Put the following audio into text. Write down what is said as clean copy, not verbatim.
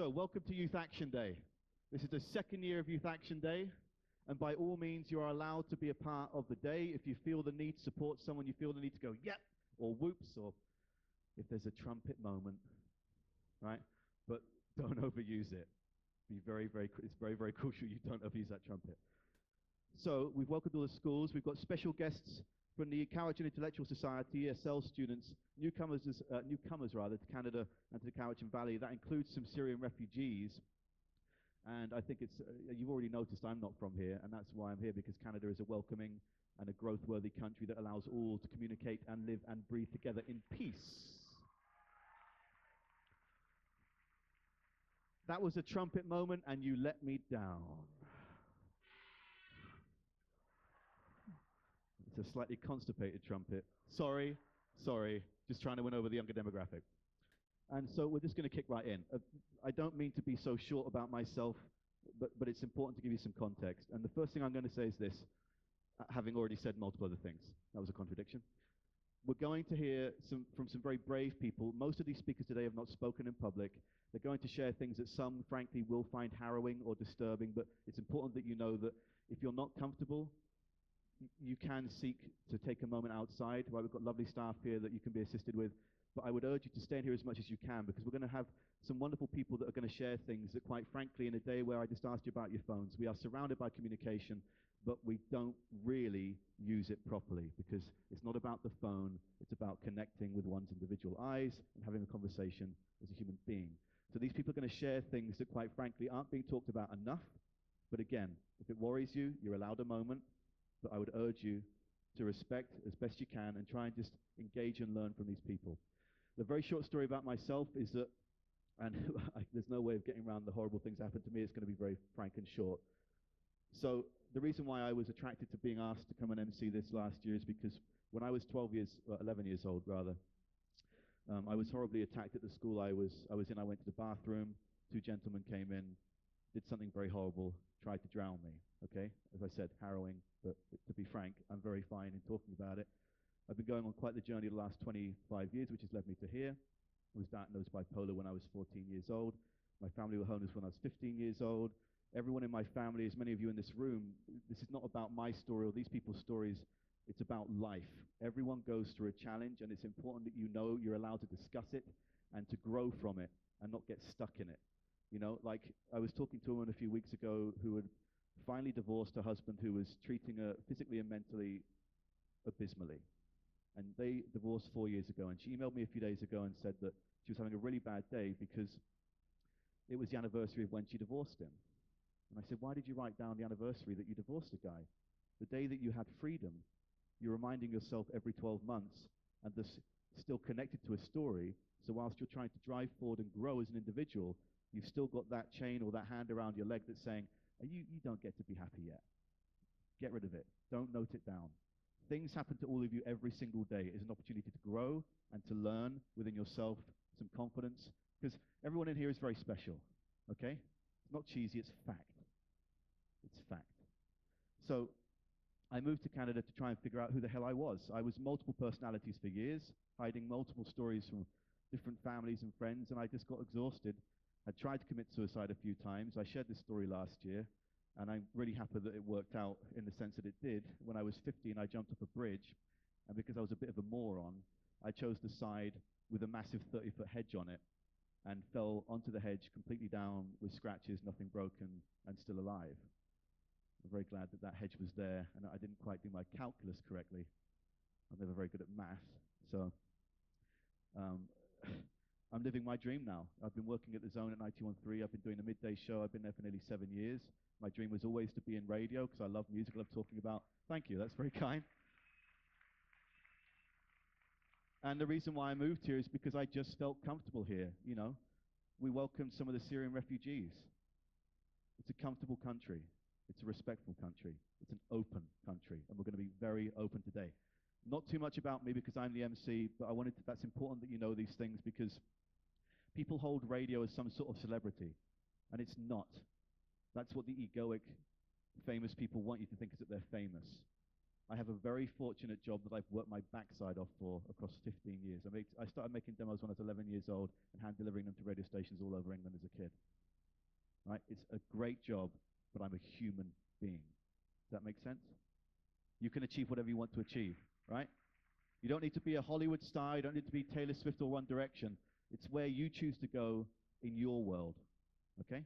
So, welcome to Youth Action Day. This is the second year of Youth Action Day, and by all means, you are allowed to be a part of the day. If you feel the need to support someone, you feel the need to go, yep, or whoops, or if there's a trumpet moment, right? But don't overuse it. It's very, very crucial you don't overuse that trumpet. So, we've welcomed all the schools. We've got special guests from the Cowichan Intellectual Society, ESL students, newcomers to Canada and to the Cowichan Valley. That includes some Syrian refugees. And I think you've already noticed I'm not from here, and that's why I'm here, because Canada is a welcoming and a growth-worthy country that allows all to communicate and live and breathe together in peace. That was a trumpet moment, and you let me down. It's a slightly constipated trumpet. Sorry, just trying to win over the younger demographic. And so we're just going to kick right in. I don't mean to be so short about myself, but it's important to give you some context. And the first thing I'm going to say is this, having already said multiple other things. That was a contradiction. We're going to hear from some very brave people. Most of these speakers today have not spoken in public. They're going to share things that some, frankly, will find harrowing or disturbing, but it's important that you know that if you're not comfortable, you can seek to take a moment outside. Right, we've got lovely staff here that you can be assisted with. But I would urge you to stay in here as much as you can, because we're going to have some wonderful people that are going to share things that, quite frankly, in a day where I just asked you about your phones, we are surrounded by communication, but we don't really use it properly, because it's not about the phone, it's about connecting with one's individual eyes and having a conversation as a human being. So these people are going to share things that, quite frankly, aren't being talked about enough. But again, if it worries you, you're allowed a moment. But I would urge you to respect as best you can and try and just engage and learn from these people. The very short story about myself is that, and there's no way of getting around the horrible things that happened to me, it's going to be very frank and short. So the reason why I was attracted to being asked to come and MC this last year is because when I was 11 years old rather, I was horribly attacked at the school I was in. I went to the bathroom, two gentlemen came in, did something very horrible, tried to drown me, okay? As I said, harrowing, but to be frank, I'm very fine in talking about it. I've been going on quite the journey the last 25 years, which has led me to here. I was diagnosed bipolar when I was 14 years old. My family were homeless when I was 15 years old. Everyone in my family, as many of you in this room, this is not about my story or these people's stories. It's about life. Everyone goes through a challenge, and it's important that you know you're allowed to discuss it and to grow from it and not get stuck in it. You know, like I was talking to a woman a few weeks ago who had finally divorced her husband, who was treating her physically and mentally abysmally. And they divorced 4 years ago, and she emailed me a few days ago and said that she was having a really bad day because it was the anniversary of when she divorced him. And I said, why did you write down the anniversary that you divorced a guy? The day that you had freedom, you're reminding yourself every 12 months, and this still connected to a story. So whilst you're trying to drive forward and grow as an individual, you've still got that chain or that hand around your leg that's saying, you don't get to be happy yet. Get rid of it. Don't note it down. Things happen to all of you every single day. It's an opportunity to grow and to learn within yourself some confidence, because everyone in here is very special, okay? It's not cheesy, it's fact. It's fact. So I moved to Canada to try and figure out who the hell I was. I was multiple personalities for years, hiding multiple stories from different families and friends, and I just got exhausted. I tried to commit suicide a few times. I shared this story last year, and I'm really happy that it worked out in the sense that it did. When I was 15, I jumped off a bridge, and because I was a bit of a moron, I chose the side with a massive 30-foot hedge on it and fell onto the hedge completely down with scratches, nothing broken, and still alive. I'm very glad that that hedge was there, and I didn't quite do my calculus correctly. I'm never very good at math, so I'm living my dream now. I've been working at the Zone at 91.3. I've been doing a midday show. I've been there for nearly 7 years. My dream was always to be in radio because I love music. I love talking about. Thank you. That's very kind. And the reason why I moved here is because I just felt comfortable here. You know, we welcomed some of the Syrian refugees. It's a comfortable country. It's a respectful country. It's an open country, and we're going to be very open today. Not too much about me because I'm the MC, but that's important that you know these things, because people hold radio as some sort of celebrity, and it's not. That's what the egoic, famous people want you to think, is that they're famous. I have a very fortunate job that I've worked my backside off for across 15 years. I started making demos when I was 11 years old and hand delivering them to radio stations all over England as a kid. Right? It's a great job, but I'm a human being. Does that make sense? You can achieve whatever you want to achieve, right? You don't need to be a Hollywood star. You don't need to be Taylor Swift or One Direction. It's where you choose to go in your world, okay?